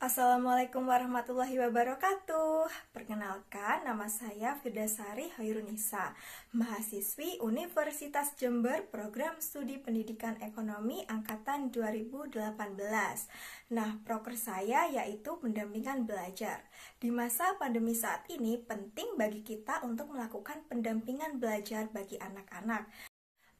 Assalamualaikum warahmatullahi wabarakatuh. Perkenalkan, nama saya Firdasari Hoirunisa, mahasiswi Universitas Jember, Program Studi Pendidikan Ekonomi Angkatan 2018. Nah, proker saya yaitu pendampingan belajar. Di masa pandemi saat ini, penting bagi kita untuk melakukan pendampingan belajar bagi anak-anak.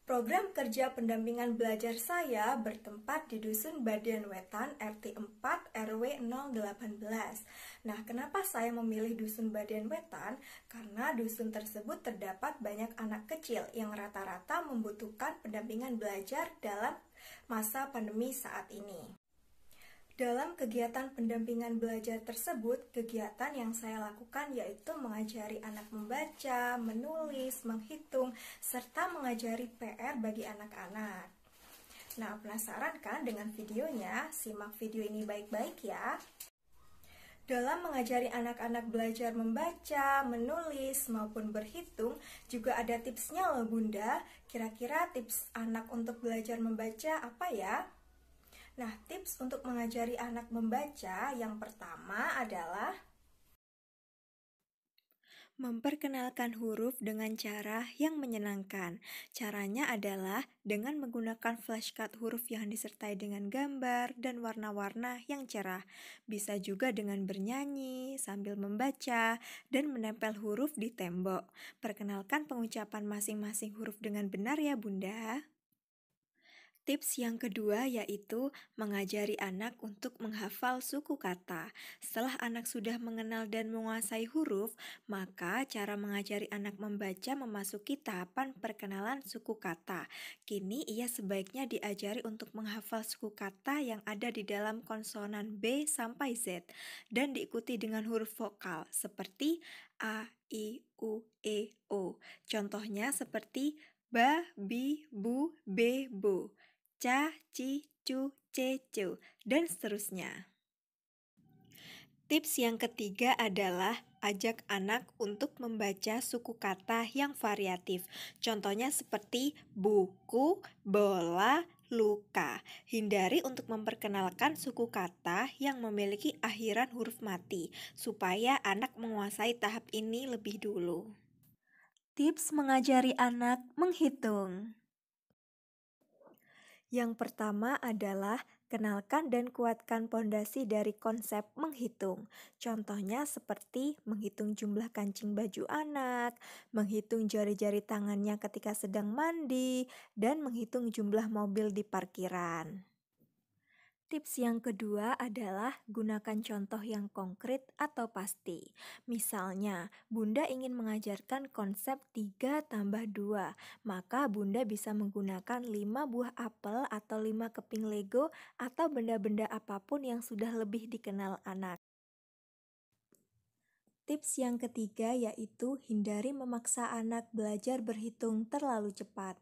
Program kerja pendampingan belajar saya bertempat di Dusun Badian Wetan RT 4 RW 018. Nah, kenapa saya memilih Dusun Badian Wetan? Karena dusun tersebut terdapat banyak anak kecil yang rata-rata membutuhkan pendampingan belajar dalam masa pandemi saat ini. Dalam kegiatan pendampingan belajar tersebut, kegiatan yang saya lakukan yaitu mengajari anak membaca, menulis, menghitung, serta mengajari PR bagi anak-anak. Nah, penasaran kan dengan videonya? Simak video ini baik-baik ya. Dalam mengajari anak-anak belajar membaca, menulis, maupun berhitung, juga ada tipsnya loh Bunda. Kira-kira tips anak untuk belajar membaca apa ya? Nah, tips untuk mengajari anak membaca yang pertama adalah memperkenalkan huruf dengan cara yang menyenangkan. Caranya adalah dengan menggunakan flashcard huruf yang disertai dengan gambar dan warna-warna yang cerah. Bisa juga dengan bernyanyi sambil membaca dan menempel huruf di tembok. Perkenalkan pengucapan masing-masing huruf dengan benar ya Bunda. Tips yang kedua yaitu mengajari anak untuk menghafal suku kata. Setelah anak sudah mengenal dan menguasai huruf, maka cara mengajari anak membaca memasuki tahapan perkenalan suku kata. Kini ia sebaiknya diajari untuk menghafal suku kata yang ada di dalam konsonan B sampai Z dan diikuti dengan huruf vokal seperti A, I, U, E, O. Contohnya seperti ba, bi, bu, be, bo, ca, ci, cu, ce, cu, dan seterusnya. Tips yang ketiga adalah ajak anak untuk membaca suku kata yang variatif. Contohnya seperti buku, bola, luka. Hindari untuk memperkenalkan suku kata yang memiliki akhiran huruf mati, supaya anak menguasai tahap ini lebih dulu. Tips mengajari anak menghitung. Yang pertama adalah kenalkan dan kuatkan pondasi dari konsep menghitung. Contohnya seperti menghitung jumlah kancing baju anak, menghitung jari-jari tangannya ketika sedang mandi, dan menghitung jumlah mobil di parkiran. Tips yang kedua adalah gunakan contoh yang konkret atau pasti. Misalnya, Bunda ingin mengajarkan konsep 3 tambah 2, maka Bunda bisa menggunakan 5 buah apel atau 5 keping Lego atau benda-benda apapun yang sudah lebih dikenal anak. Tips yang ketiga yaitu hindari memaksa anak belajar berhitung terlalu cepat.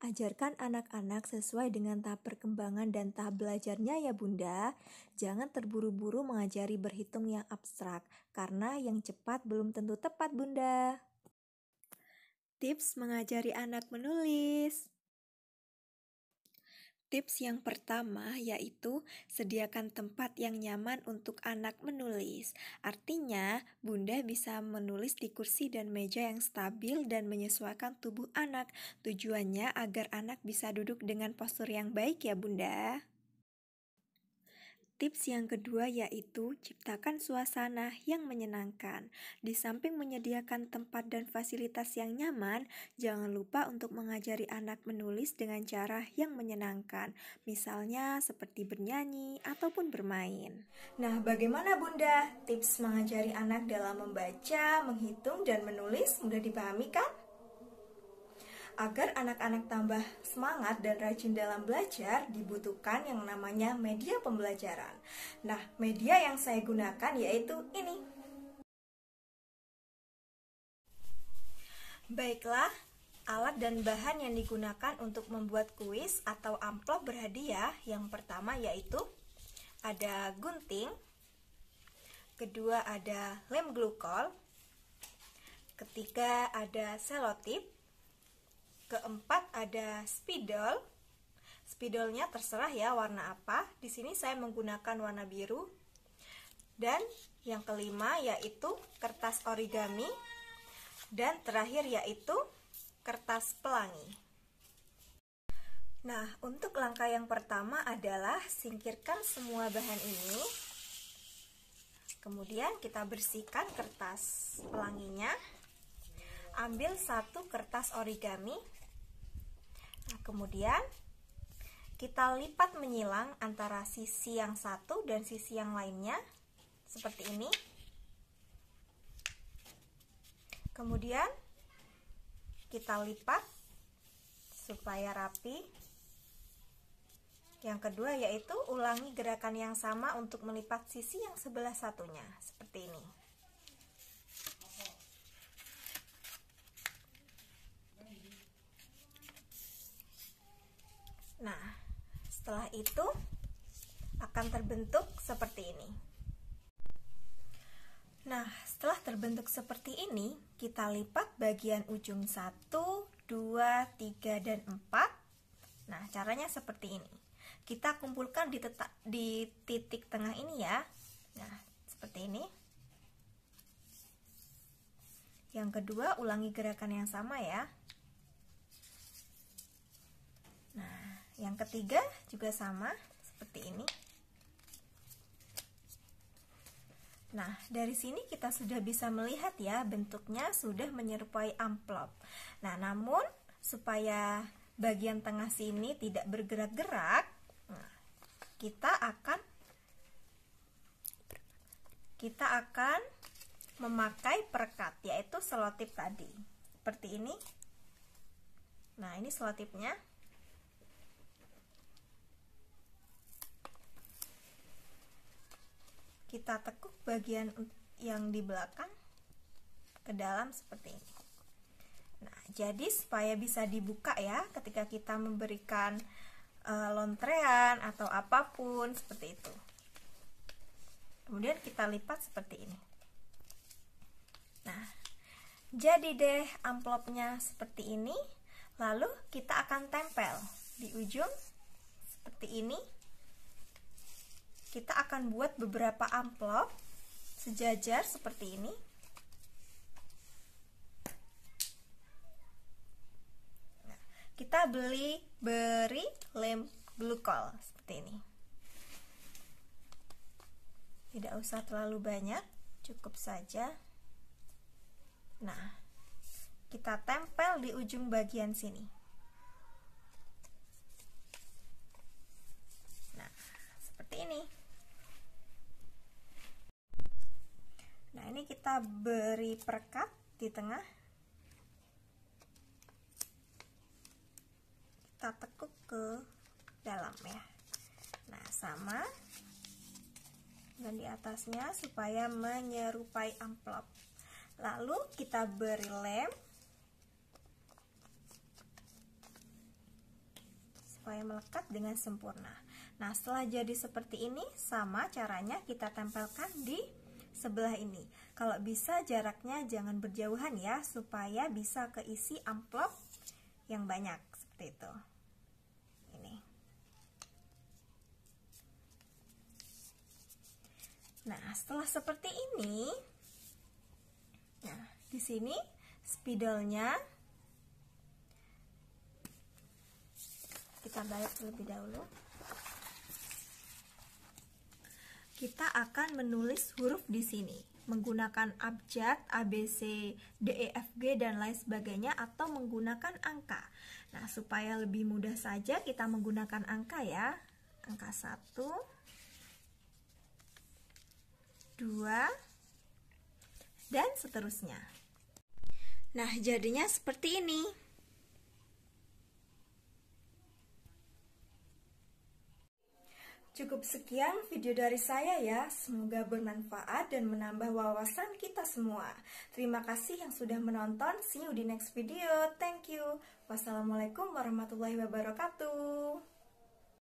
Ajarkan anak-anak sesuai dengan tahap perkembangan dan tahap belajarnya ya Bunda. Jangan terburu-buru mengajari berhitung yang abstrak, karena yang cepat belum tentu tepat Bunda. Tips mengajari anak menulis. Tips yang pertama yaitu sediakan tempat yang nyaman untuk anak menulis. Artinya, Bunda bisa menulis di kursi dan meja yang stabil dan menyesuaikan tubuh anak. Tujuannya agar anak bisa duduk dengan postur yang baik ya Bunda. Tips yang kedua yaitu ciptakan suasana yang menyenangkan. Di samping menyediakan tempat dan fasilitas yang nyaman, jangan lupa untuk mengajari anak menulis dengan cara yang menyenangkan. Misalnya seperti bernyanyi ataupun bermain. Nah, bagaimana Bunda? Tips mengajari anak dalam membaca, menghitung, dan menulis mudah dipahami kan? Agar anak-anak tambah semangat dan rajin dalam belajar, dibutuhkan yang namanya media pembelajaran. Nah, media yang saya gunakan yaitu ini. Baiklah, alat dan bahan yang digunakan untuk membuat kuis atau amplop berhadiah yang pertama yaitu ada gunting, kedua ada lem glukol, ketiga ada selotip, keempat ada spidol. Spidolnya terserah ya warna apa. Di sini saya menggunakan warna biru. Dan yang kelima yaitu kertas origami. Dan terakhir yaitu kertas pelangi. Nah, untuk langkah yang pertama adalah singkirkan semua bahan ini. Kemudian kita bersihkan kertas pelanginya. Ambil satu kertas origami. Nah, kemudian kita lipat menyilang antara sisi yang satu dan sisi yang lainnya seperti ini. Kemudian kita lipat supaya rapi. Yang kedua yaitu ulangi gerakan yang sama untuk melipat sisi yang sebelah satunya seperti ini. Nah, setelah itu akan terbentuk seperti ini. Nah, setelah terbentuk seperti ini, kita lipat bagian ujung 1, 2, 3, dan 4. Nah, caranya seperti ini. Kita kumpulkan di titik tengah ini ya. Nah, seperti ini. Yang kedua, ulangi gerakan yang sama ya. Nah, yang ketiga juga sama, seperti ini. Nah, dari sini kita sudah bisa melihat ya, bentuknya sudah menyerupai amplop. Nah, namun supaya bagian tengah sini tidak bergerak-gerak, kita akan memakai perekat, yaitu selotip tadi seperti ini. Nah, ini selotipnya. Kita tekuk bagian yang di belakang ke dalam seperti ini. Nah, jadi supaya bisa dibuka ya ketika kita memberikan lontrean atau apapun seperti itu. Kemudian kita lipat seperti ini. Nah, jadi deh amplopnya seperti ini. Lalu kita akan tempel di ujung seperti ini. Kita akan buat beberapa amplop sejajar seperti ini. Kita beri lem glukol seperti ini. Tidak usah terlalu banyak, cukup saja. Nah, kita tempel di ujung bagian sini. Nah, seperti ini. Nah, ini kita beri perekat di tengah. Kita tekuk ke dalam ya. Nah, sama dan di atasnya supaya menyerupai amplop. Lalu kita beri lem supaya melekat dengan sempurna. Nah, setelah jadi seperti ini, sama caranya kita tempelkan di sebelah ini. Kalau bisa jaraknya jangan berjauhan ya, supaya bisa keisi amplop yang banyak seperti itu. Nah, setelah seperti ini, nah di sini spidolnya kita balik terlebih dahulu. Kita akan menulis huruf di sini menggunakan abjad, ABC, DEFG dan lain sebagainya, atau menggunakan angka. Nah, supaya lebih mudah saja kita menggunakan angka ya. Angka 1, 2, dan seterusnya. Nah, jadinya seperti ini. Cukup sekian video dari saya ya, semoga bermanfaat dan menambah wawasan kita semua. Terima kasih yang sudah menonton, see you di next video, thank you. Wassalamualaikum warahmatullahi wabarakatuh.